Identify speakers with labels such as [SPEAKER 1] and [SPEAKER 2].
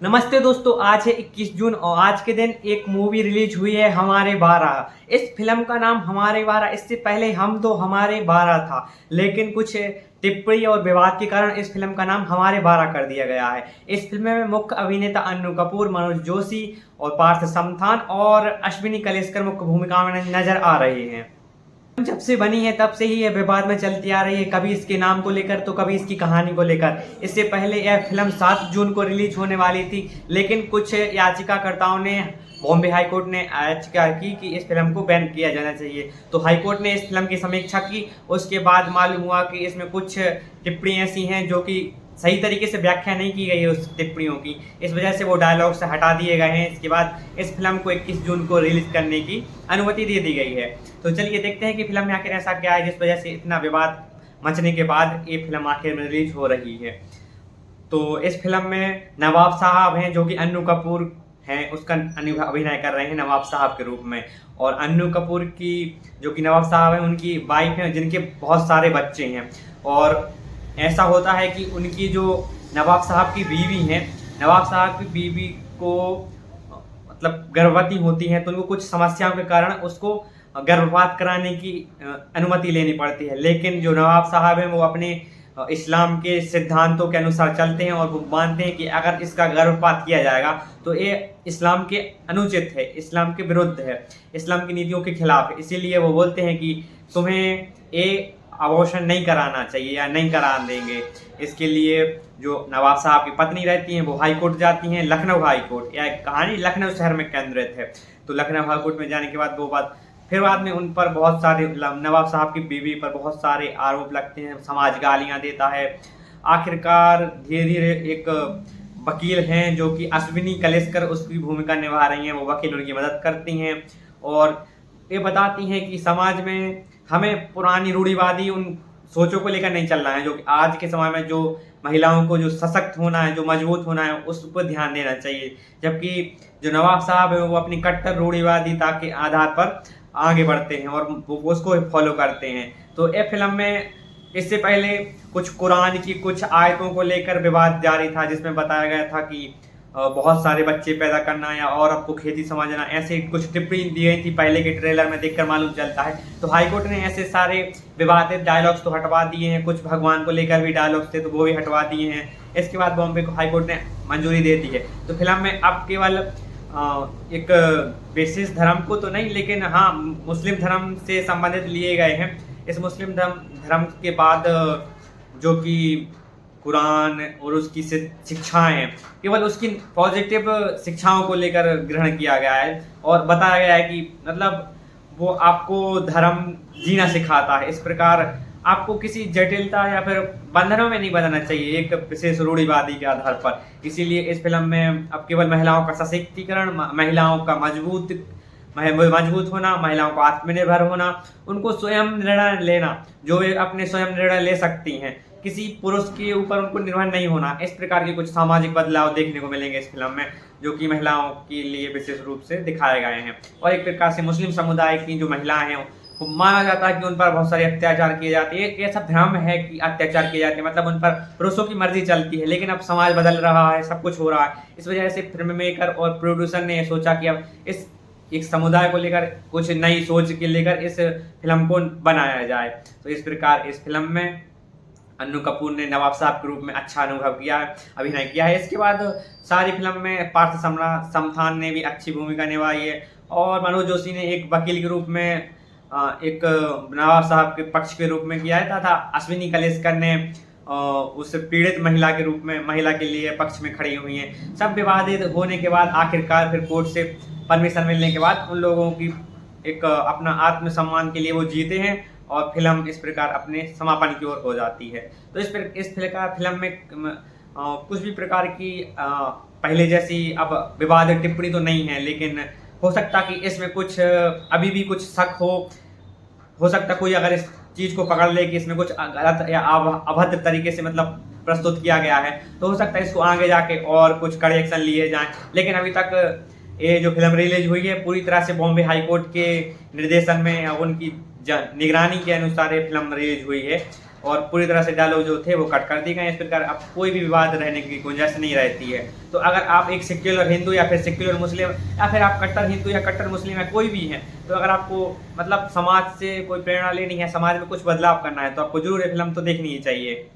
[SPEAKER 1] नमस्ते दोस्तों, आज है 21 जून और आज के दिन एक मूवी रिलीज हुई है हमारे 12। इस फिल्म का नाम हमारे 12। इससे पहले हम तो हमारे 12 था, लेकिन कुछ टिप्पणी और विवाद के कारण इस फिल्म का नाम हमारे 12 कर दिया गया है। इस फिल्म में मुख्य अभिनेता अन्नू कपूर, मनोज जोशी और पार्थ समथान और अश्विनी कलेस्कर मुख्य भूमिका में नजर आ रहे हैं। जब से बनी है तब से ही यह विवाद में चलती आ रही है, कभी इसके नाम को लेकर तो कभी इसकी कहानी को लेकर। इससे पहले यह फिल्म 7 जून को रिलीज होने वाली थी, लेकिन कुछ याचिकाकर्ताओं ने बॉम्बे हाई कोर्ट ने याचिका की कि इस फिल्म को बैन किया जाना चाहिए। तो हाई कोर्ट ने इस फिल्म की समीक्षा की। उसके बाद मालूम हुआ कि इसमें कुछ टिप्पणी ऐसी हैं जो कि सही तरीके से व्याख्या नहीं की गई है उस टिप्पणियों की। इस वजह से वो डायलॉग से हटा दिए गए हैं। इसके बाद इस फिल्म को 21 जून को रिलीज करने की अनुमति दे दी गई है। तो चलिए देखते हैं कि फिल्म में आखिर ऐसा क्या है जिस वजह से इतना विवाद मचने के बाद ये फिल्म आखिर में रिलीज हो रही है। तो इस फिल्म में नवाब साहब हैं जो कि अन्नू कपूर हैं, उसका अभिनय कर रहे हैं नवाब साहब के रूप में। और अन्नू कपूर की जो कि नवाब साहब हैं, उनकी वाइफ हैं जिनके बहुत सारे बच्चे हैं। और ऐसा होता है कि उनकी जो नवाब साहब की बीवी हैं, नवाब साहब की बीवी को मतलब गर्भवती होती हैं, तो उनको कुछ समस्याओं के कारण उसको गर्भपात कराने की अनुमति लेनी पड़ती है। लेकिन जो नवाब साहब हैं वो अपने इस्लाम के सिद्धांतों के अनुसार चलते हैं और वो मानते हैं कि अगर इसका गर्भपात किया जाएगा तो ये इस्लाम के अनुचित है, इस्लाम के विरुद्ध है, इस्लाम की नीतियों के खिलाफ है। इसीलिए वो बोलते हैं कि तुम्हें ये अबॉर्शन नहीं कराना चाहिए या नहीं करा देंगे। इसके लिए जो नवाब साहब की पत्नी रहती हैं वो हाई कोर्ट जाती हैं, लखनऊ हाई कोर्ट। यह कहानी लखनऊ शहर में केंद्रित है। तो लखनऊ हाई कोर्ट में जाने के बाद वो बात फिर बाद में उन पर बहुत सारे नवाब साहब की बीवी पर बहुत सारे आरोप लगते हैं, समाज गालियां देता है। आखिरकार धीरे धीरे एक वकील हैं जो कि अश्विनी कलेस्कर उसकी भूमिका निभा रही हैं, वो वकील उनकी मदद करती हैं और ये बताती हैं कि समाज में हमें पुरानी रूढ़िवादी उन सोचों को लेकर नहीं चलना है, जो कि आज के समय में जो महिलाओं को जो सशक्त होना है, जो मजबूत होना है, उस पर ध्यान देना चाहिए। जबकि जो नवाब साहब है वो अपनी कट्टर रूढ़िवादिता के आधार पर आगे बढ़ते हैं और वो उसको फॉलो करते हैं। तो ये फिल्म में इससे पहले कुछ कुरान की कुछ आयतों को लेकर विवाद जारी था, जिसमें बताया गया था कि बहुत सारे बच्चे पैदा करना या औरत को खेती समझना, ऐसे कुछ टिप्पणी दी गई थी। पहले के ट्रेलर में देखकर मालूम चलता है। तो हाईकोर्ट ने ऐसे सारे विवादित डायलॉग्स तो हटवा दिए हैं, कुछ भगवान को लेकर भी डायलॉग्स थे तो वो भी हटवा दिए हैं। इसके बाद बॉम्बे को हाईकोर्ट ने मंजूरी दे दी है। तो फिल्म में अब केवल एक विशेष धर्म को तो नहीं, लेकिन हाँ मुस्लिम धर्म से संबंधित लिए गए हैं। इस मुस्लिम धर्म के बाद जो कि कुरान और उसकी शिक्षाएं हैं, केवल उसकी पॉजिटिव शिक्षाओं को लेकर ग्रहण किया गया है और बताया गया है कि मतलब वो आपको धर्म जीना सिखाता है। इस प्रकार आपको किसी जटिलता या फिर बंधनों में नहीं बंधना चाहिए एक विशेष रूढ़िवादी के आधार पर। इसीलिए इस फिल्म में अब केवल महिलाओं का सशक्तिकरण, महिलाओं का मजबूत होना, महिलाओं को आत्मनिर्भर होना, उनको स्वयं निर्णय लेना, जो वे अपने स्वयं निर्णय ले सकती हैं, किसी पुरुष के ऊपर उनको निर्भर नहीं होना। इस प्रकार के कुछ सामाजिक बदलाव देखने को मिलेंगे इस फिल्म में, जो कि महिलाओं के लिए विशेष रूप से दिखाए गए हैं। और एक प्रकार से मुस्लिम समुदाय की जो महिलाएं हैं माना जाता है कि उन पर बहुत सारे अत्याचार किए जाते हैं। एक ऐसा भ्रम है कि अत्याचार किए जाते हैं मतलब उन पर पुरुषों की मर्जी चलती है, लेकिन अब समाज बदल रहा है, सब कुछ हो रहा है। इस वजह से फिल्म मेकर और प्रोड्यूसर ने सोचा कि अब इस एक समुदाय को लेकर कुछ नई सोच के लेकर इस फिल्म को बनाया जाए। तो इस प्रकार इस फिल्म में अन्नू कपूर ने नवाब साहब के रूप में अच्छा अनुभव किया है, अभिनय किया है। इसके बाद सारी फिल्म में पार्थ समथान ने भी अच्छी भूमिका निभाई है और मनोज जोशी ने एक वकील के रूप में एक नवाब साहब के पक्ष के रूप में किया है तथा अश्विनी कलेस्कर ने उस पीड़ित महिला के रूप में महिला के लिए पक्ष में खड़ी हुई हैं। सब विवादित होने के बाद आखिरकार फिर कोर्ट से परमिशन मिलने के बाद उन लोगों की एक अपना आत्मसम्मान के लिए वो जीते हैं और फिल्म इस प्रकार अपने समापन की ओर हो जाती है। तो इस फिल्म में कुछ भी प्रकार की पहले जैसी अब विवादित टिप्पणी तो नहीं है, लेकिन हो सकता कि इसमें कुछ अभी भी कुछ शक हो सकता कोई अगर इस चीज को पकड़ ले कि इसमें कुछ गलत या अभद्र तरीके से मतलब प्रस्तुत किया गया है, तो हो सकता है इसको आगे जाके और कुछ कड़े एक्शन लिए जाएं। लेकिन अभी तक ये जो फिल्म रिलीज हुई है पूरी तरह से बॉम्बे हाई कोर्ट के निर्देशन में उनकी निगरानी के अनुसार ये फिल्म रिलीज हुई है। और पूरी तरह से डायलॉग जो थे वो कट कर दिए गए। इस प्रकार अब कोई भी विवाद रहने की गुंजाइश नहीं रहती है। तो अगर आप एक सेक्युलर हिंदू या फिर सेक्युलर मुस्लिम या फिर आप कट्टर हिंदू या कट्टर मुस्लिम या कोई भी हैं, तो अगर आपको मतलब समाज से कोई प्रेरणा लेनी है, समाज में कुछ बदलाव करना है, तो आपको जरूर ये फिल्म तो देखनी ही चाहिए।